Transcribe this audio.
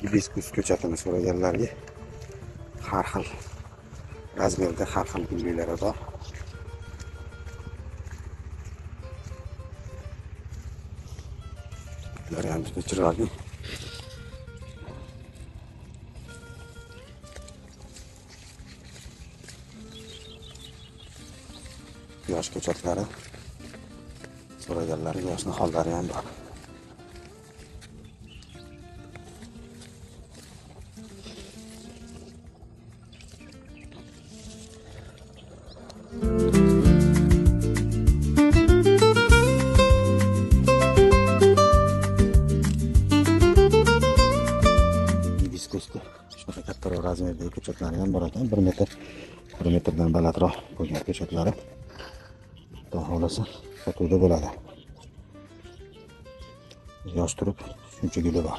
Gibiskus ko'chatini so'raganlarga har xil razmerda har xil gullar bor. Ular ham juda chiroyli. Yosh ko'chatlari so'raganlar yoshni hollari ham bor. Hibiskusda shunaqa kattaroq razmerdagi ko'chatlari ham bor ekan. 1 metrdan balandroq bo'lgan ko'chatlari. Xudo xolasa sotuvda bo'ladi. Yosh turib shuncha guli bor.